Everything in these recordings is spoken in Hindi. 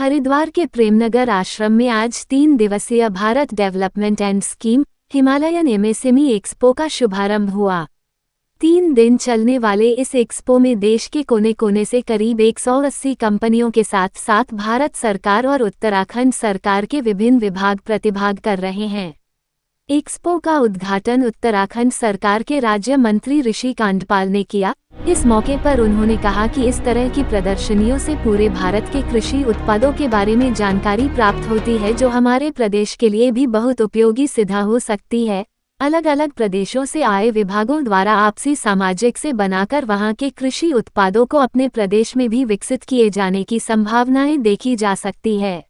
हरिद्वार के प्रेमनगर आश्रम में आज 3 दिवसीय Bharat development and scheme Himalayan MSME expo का शुभारंभ हुआ। 3 दिन चलने वाले इस एक्सपो में देश के कोने कोने से करीब 180 कंपनियों के साथ साथ भारत सरकार और उत्तराखंड सरकार के विभिन्न विभाग प्रतिभाग कर रहे हैं। एक्सपो का उद्घाटन उत्तराखंड सरकार के राज्य मंत्री ऋषि कांडपाल ने किया। इस मौके पर उन्होंने कहा कि इस तरह की प्रदर्शनियों से पूरे भारत के कृषि उत्पादों के बारे में जानकारी प्राप्त होती है, जो हमारे प्रदेश के लिए भी बहुत उपयोगी सिद्ध हो सकती है। अलग अलग प्रदेशों से आए विभागों द्वारा आपसी सामाजिक से बनाकर वहां के कृषि उत्पादों को अपने प्रदेश में भी विकसित किए जाने की संभावनाएं देखी जा सकती है।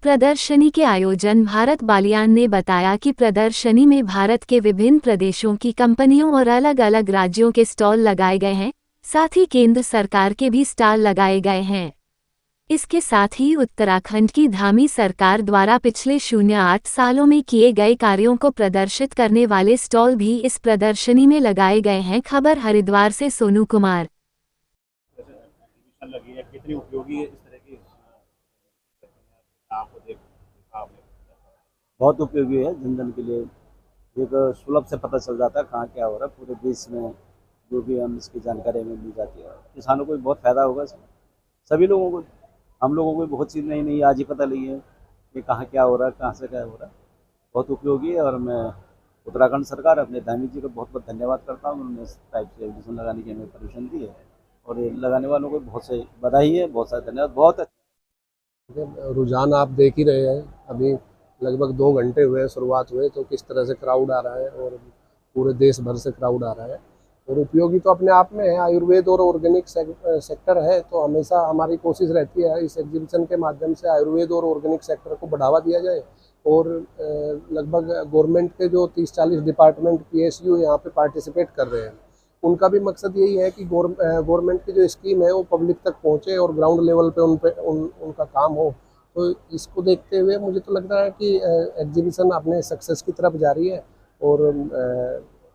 प्रदर्शनी के आयोजन भारत बालियान ने बताया कि प्रदर्शनी में भारत के विभिन्न प्रदेशों की कंपनियों और अलग अलग राज्यों के स्टॉल लगाए गए हैं, साथ ही केंद्र सरकार के भी स्टॉल लगाए गए हैं। इसके साथ ही उत्तराखंड की धामी सरकार द्वारा पिछले 08 सालों में किए गए कार्यों को प्रदर्शित करने वाले स्टॉल भी इस प्रदर्शनी में लगाए गए हैं। खबर हरिद्वार से सोनू कुमार। कितनी उपयोगी है इस तरह की बहुत उपयोगी है जन जन के लिए। एक सुलभ से पता चल जाता है कहाँ क्या हो रहा है पूरे देश में, जो भी हम इसकी जानकारी हमें मिल जाती है। किसानों को भी बहुत फायदा होगा इसमें, सभी लोगों को, हम लोगों को भी बहुत चीज़ नई नई आज ही पता लगी है कि कहाँ क्या हो रहा है, कहाँ से क्या हो रहा है। बहुत उपयोगी है और मैं उत्तराखंड सरकार अपने धामी जी का बहुत बहुत धन्यवाद करता हूँ। उन्होंने इस टाइप से एग्जीबिशन लगाने की हमें परमिशन दी है और ये लगाने वालों को बहुत से बधाई है, बहुत सारा धन्यवाद। बहुत अच्छा रुझान आप देख ही रहे हैं, अभी लगभग 2 घंटे हुए शुरुआत हुए तो किस तरह से क्राउड आ रहा है और पूरे देश भर से क्राउड आ रहा है। और उपयोगी तो अपने आप में है, आयुर्वेद और ऑर्गेनिक सेक्टर है, तो हमेशा हमारी कोशिश रहती है इस एग्जीबिशन के माध्यम से आयुर्वेद और ऑर्गेनिक सेक्टर को बढ़ावा दिया जाए। और लगभग गवर्नमेंट के जो 30-40 डिपार्टमेंट PSU यहाँ पे पार्टिसिपेट कर रहे हैं, उनका भी मकसद यही है कि गवर्नमेंट की जो स्कीम है वो पब्लिक तक पहुँचे और ग्राउंड लेवल पे उनका काम हो। तो इसको देखते हुए मुझे तो लग रहा है कि एग्जीबिशन अपने सक्सेस की तरफ जा रही है और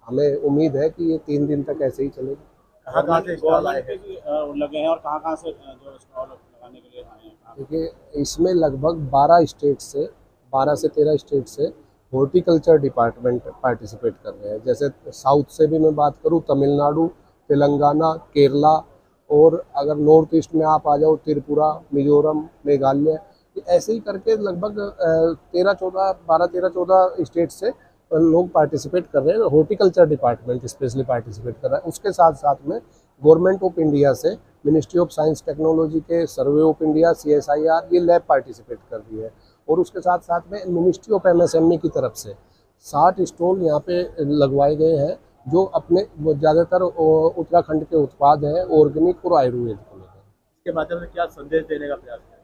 हमें उम्मीद है कि ये 3 दिन तक ऐसे ही चलेगी। कहाँ से स्टॉल लगे हैं और कहाँ से जो स्टॉल लगाने के लिए आए हैं? देखिए, इसमें लगभग 12 से 13 स्टेट से हॉर्टिकल्चर डिपार्टमेंट पार्टिसिपेट कर रहे हैं। जैसे साउथ से भी मैं बात करूँ, तमिलनाडु, तेलंगाना, केरला, और अगर नॉर्थ ईस्ट में आप आ जाओ, त्रिपुरा, मिजोरम, मेघालय, ऐसे ही करके लगभग 12-14 स्टेट से लोग पार्टिसिपेट कर रहे हैं। हॉर्टिकल्चर डिपार्टमेंट स्पेशली पार्टिसिपेट कर रहा है। उसके साथ साथ में गवर्नमेंट ऑफ इंडिया से मिनिस्ट्री ऑफ साइंस टेक्नोलॉजी के सर्वे ऑफ इंडिया CSIR ये लैब पार्टिसिपेट कर रही है। और उसके साथ साथ में मिनिस्ट्री ऑफ MSME की तरफ से 60 स्टॉल यहाँ पे लगवाए गए हैं, जो अपने ज़्यादातर उत्तराखंड के उत्पाद हैं, ऑर्गेनिक और आयुर्वेद को लेकर। इसके माध्यम से क्या संदेश देने का प्रयास है?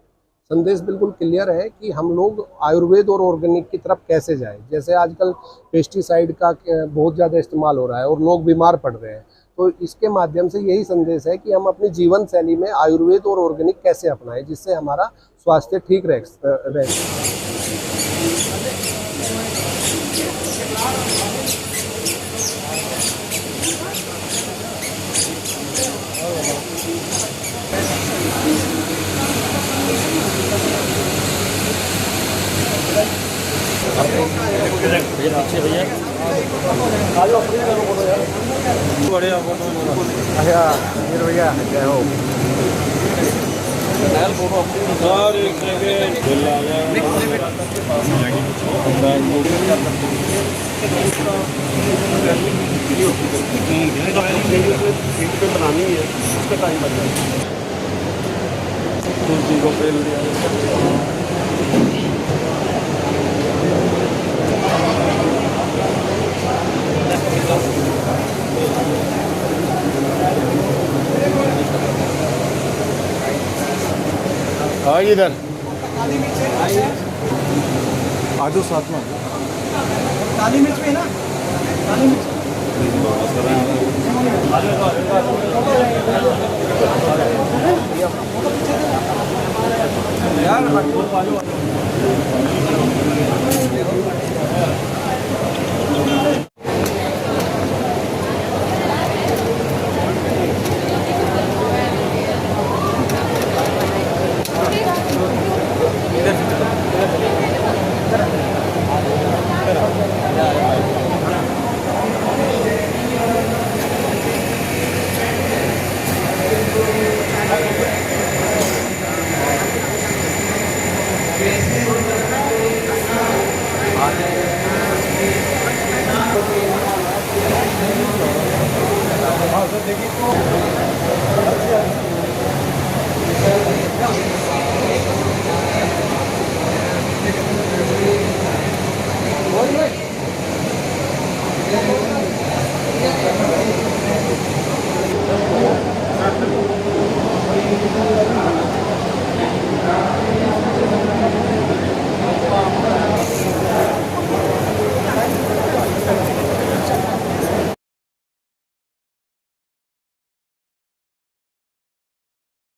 संदेश बिल्कुल क्लियर है कि हम लोग आयुर्वेद और ऑर्गेनिक की तरफ कैसे जाएं। जैसे आजकल पेस्टिसाइड का बहुत ज़्यादा इस्तेमाल हो रहा है और लोग बीमार पड़ रहे हैं, तो इसके माध्यम से यही संदेश है कि हम अपनी जीवन शैली में आयुर्वेद और ऑर्गेनिक कैसे अपनाएं, जिससे हमारा स्वास्थ्य ठीक रहे। पीछे भैया बढ़िया भैया जय हो। बनानी है, उसका टाइम बच जाएगा। तुलसी को फेल दिया। इधर आजू साथ में काली मिर्च में ना, काली मिर्च यार है।